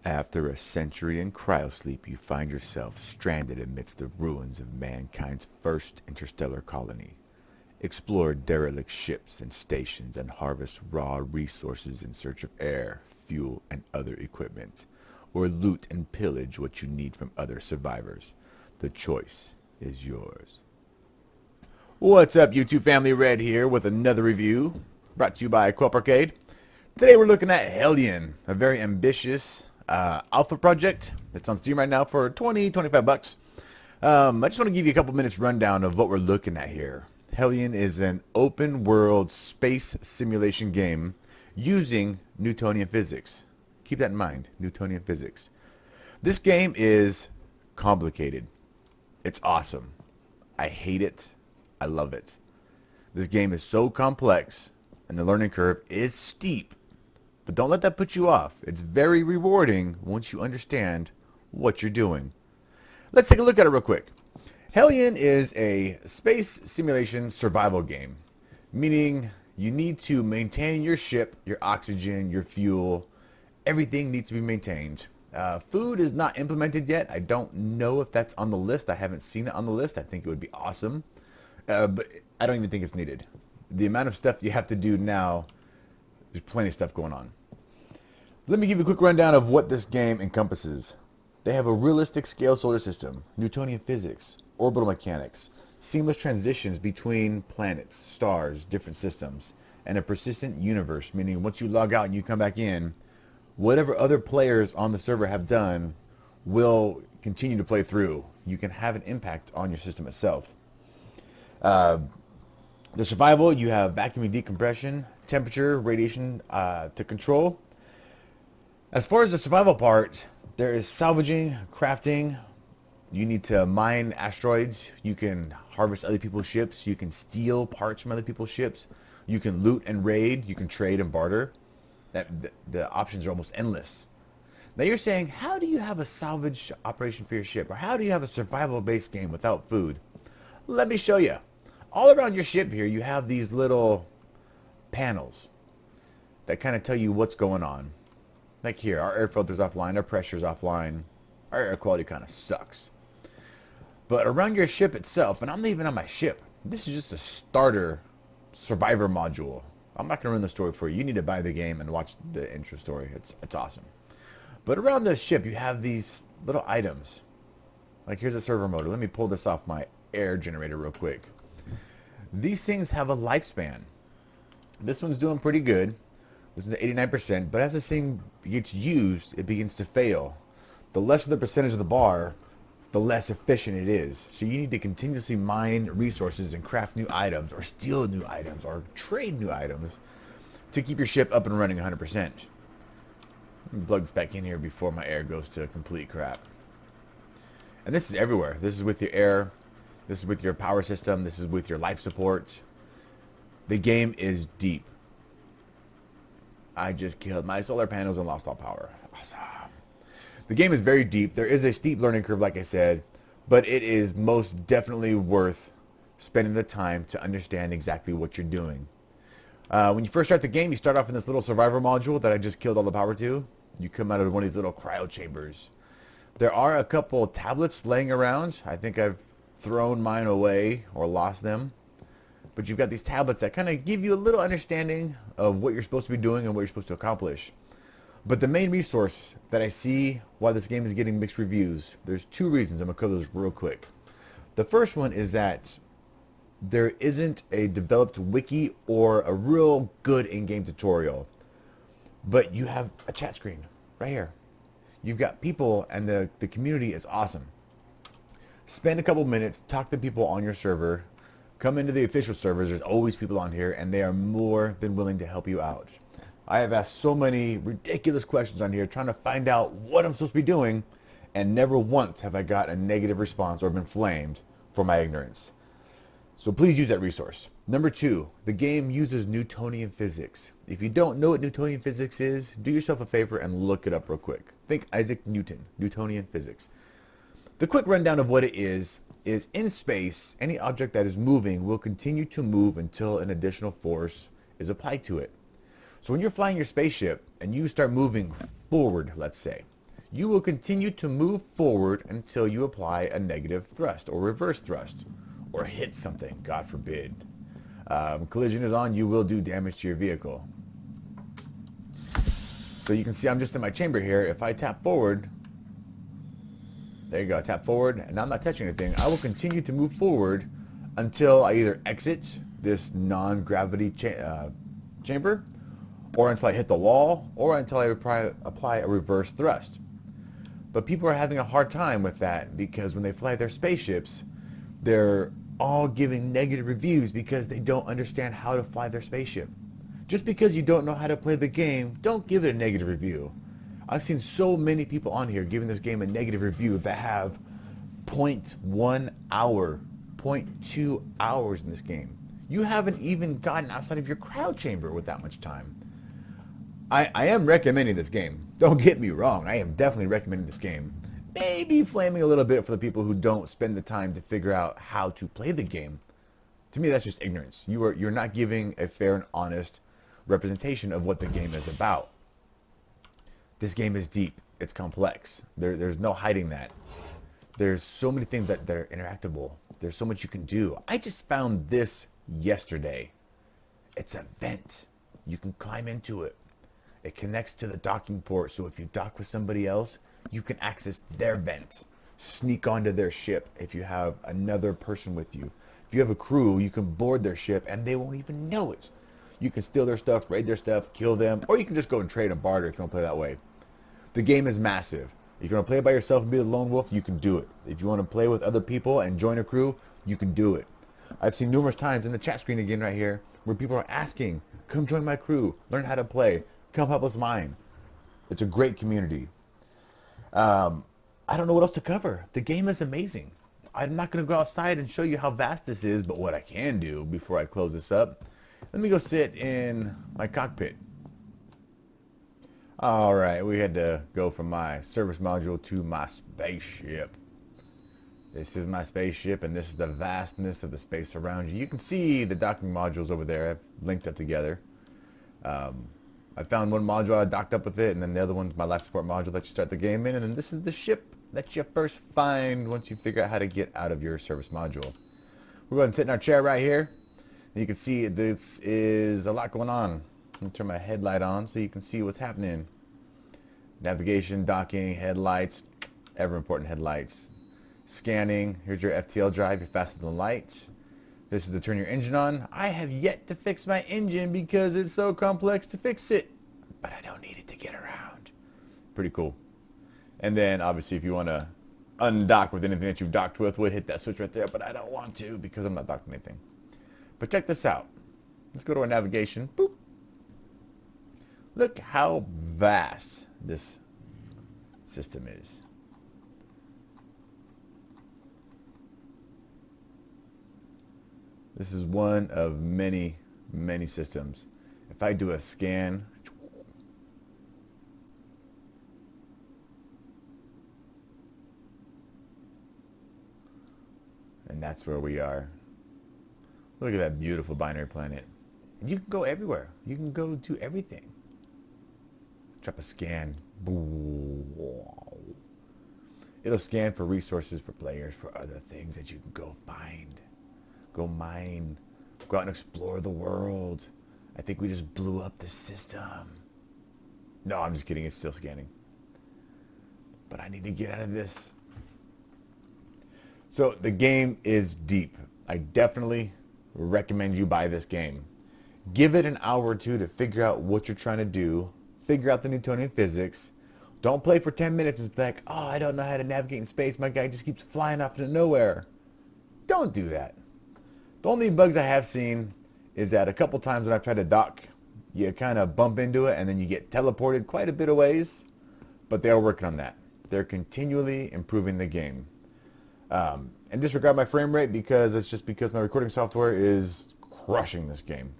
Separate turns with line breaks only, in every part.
After a century in cryosleep, you find yourself stranded amidst the ruins of mankind's first interstellar colony. Explore derelict ships and stations and harvest raw resources in search of air, fuel, and other equipment. Or loot and pillage what you need from other survivors. The choice is yours. What's up, YouTube family? Red here with another review brought to you by Coop Arkade. Today we're looking at HELLION, a very ambitious alpha project that's on Steam right now for 25 bucks. I just want to give you a couple minutes rundown of what we're looking at here. HELLION is an open world space simulation game using Newtonian physics. Keep that in mind, Newtonian physics. This game is complicated. It's awesome. I hate it. I love it. This game is so complex and the learning curve is steep. But don't let that put you off. It's very rewarding once you understand what you're doing. Let's take a look at it real quick. HELLION is a space simulation survival game, meaning you need to maintain your ship, your oxygen, your fuel. Everything needs to be maintained. Food is not implemented yet. I don't know if that's on the list. I haven't seen it on the list. I think it would be awesome. But I don't even think it's needed. The amount of stuff you have to do now, there's plenty of stuff going on. Let me give you a quick rundown of what this game encompasses. They have a realistic scale solar system, Newtonian physics, orbital mechanics, seamless transitions between planets, stars, different systems, and a persistent universe, meaning once you log out and you come back in, whatever other players on the server have done will continue to play through. You can have an impact on your system itself. The survival, you have vacuum and decompression, temperature, radiation to control. As far as the survival part, there is salvaging, crafting. You need to mine asteroids. You can harvest other people's ships. You can steal parts from other people's ships. You can loot and raid. You can trade and barter. The options are almost endless. Now you're saying, how do you have a salvage operation for your ship? Or how do you have a survival-based game without food? Let me show you. All around your ship here, you have these little panels that kind of tell you what's going on. Like here, our air filter's offline, our pressure's offline, our air quality kind of sucks. But around your ship itself, and I'm not even on my ship, this is just a starter survivor module. I'm not going to ruin the story for you. You need to buy the game and watch the intro story. It's awesome. But around the ship, you have these little items. Like here's a servo motor. Let me pull this off my air generator real quick. These things have a lifespan. This one's doing pretty good. This is 89%, but as this thing gets used, it begins to fail. The lesser the percentage of the bar, the less efficient it is. So you need to continuously mine resources and craft new items, or steal new items, or trade new items to keep your ship up and running 100%. Let me plug this back in here before my air goes to complete crap. And this is everywhere. This is with your air. This is with your power system. This is with your life support. The game is deep. I just killed my solar panels and lost all power. Awesome. The game is very deep. There is a steep learning curve, like I said, but it is most definitely worth spending the time to understand exactly what you're doing. When you first start the game, you start off in this little survivor module that I just killed all the power to. You come out of one of these little cryo chambers. There are a couple tablets laying around. I think I've thrown mine away or lost them. But you've got these tablets that kind of give you a little understanding of what you're supposed to be doing and what you're supposed to accomplish. But the main resource that I see why this game is getting mixed reviews, there's two reasons. I'm going to cover those real quick. The first one is that there isn't a developed wiki or a real good in-game tutorial. But you have a chat screen right here. You've got people, and the community is awesome. Spend a couple minutes, talk to people on your server. Come into the official servers. There's always people on here, and they are more than willing to help you out. I have asked so many ridiculous questions on here trying to find out what I'm supposed to be doing, and never once have I got a negative response or been flamed for my ignorance. So please use that resource. Number two, the game uses Newtonian physics. If you don't know what Newtonian physics is, do yourself a favor and look it up real quick. Think Isaac Newton, Newtonian physics. The quick rundown of what it is in space, any object that is moving will continue to move until an additional force is applied to it. So when you're flying your spaceship and you start moving forward, let's say, You will continue to move forward until you apply a negative thrust or reverse thrust or hit something, God forbid. Collision is on, you will do damage to your vehicle. So you can see I'm just in my chamber here. If I tap forward, there you go, tap forward, and I'm not touching anything. I will continue to move forward until I either exit this non-gravity chamber, or until I hit the wall, or until I apply a reverse thrust. But people are having a hard time with that because when they fly their spaceships, they're all giving negative reviews because they don't understand how to fly their spaceship. Just because you don't know how to play the game, don't give it a negative review. I've seen so many people on here giving this game a negative review that have 0.1 hour, 0.2 hours in this game. You haven't even gotten outside of your crowd chamber with that much time. I am recommending this game. Don't get me wrong. I am definitely recommending this game. Maybe flaming a little bit for the people who don't spend the time to figure out how to play the game. To me, that's just ignorance. You're not giving a fair and honest representation of what the game is about. This game is deep. It's complex. There's no hiding that. There's so many things that are interactable. There's so much you can do. I just found this yesterday. It's a vent. You can climb into it. It connects to the docking port, so if you dock with somebody else, you can access their vent. Sneak onto their ship if you have another person with you. If you have a crew, you can board their ship and they won't even know it. You can steal their stuff, raid their stuff, kill them, or you can just go and trade and barter if you want to play that way. The game is massive. If you want to play by yourself and be the lone wolf, you can do it. If you want to play with other people and join a crew, you can do it. I've seen numerous times in the chat screen again right here where people are asking, come join my crew, learn how to play, come help us mine. It's a great community. I don't know what else to cover. The game is amazing. I'm not going to go outside and show you how vast this is, but what I can do before I close this up, let me go sit in my cockpit. Alright, we had to go from my service module to my spaceship. This is my spaceship, and this is the vastness of the space around you. You can see the docking modules over there. I've linked up together. I found one module, I docked up with it, and then the other one's my life support module that you start the game in, and then this is the ship that you first find once you figure out how to get out of your service module. We're going to sit in our chair right here, and you can see this is a lot going on. Let me turn my headlight on so you can see what's happening. Navigation, docking, headlights, ever important headlights. Scanning, here's your FTL drive, you're faster than light. This is to turn your engine on. I have yet to fix my engine because it's so complex to fix it, but I don't need it to get around. Pretty cool. And then obviously if you want to undock with anything that you've docked with, we'll hit that switch right there, but I don't want to because I'm not docking anything. But check this out. Let's go to our navigation. Boop. Look how vast this system is. This is one of many, many systems. If I do a scan, and that's where we are. Look at that beautiful binary planet. And you can go everywhere. You can go do everything. Drop a scan. It'll scan for resources for players, for other things that you can go find. Go mine. Go out and explore the world. I think we just blew up the system. No, I'm just kidding. It's still scanning. But I need to get out of this. So the game is deep. I definitely recommend you buy this game. Give it an hour or two to figure out what you're trying to do. Figure out the Newtonian physics. Don't play for 10 minutes and be like, oh, I don't know how to navigate in space. My guy just keeps flying off into nowhere. Don't do that. The only bugs I have seen is that a couple times when I've tried to dock, you kind of bump into it and then you get teleported quite a bit of ways. But they are working on that. They're continually improving the game. And disregard my frame rate because it's just because my recording software is crushing this game.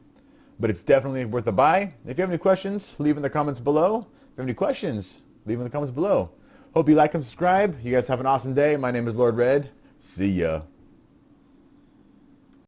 But it's definitely worth a buy. If you have any questions, leave in the comments below. If you have any questions, leave in the comments below. Hope you like and subscribe. You guys have an awesome day. My name is Lord Red. See ya.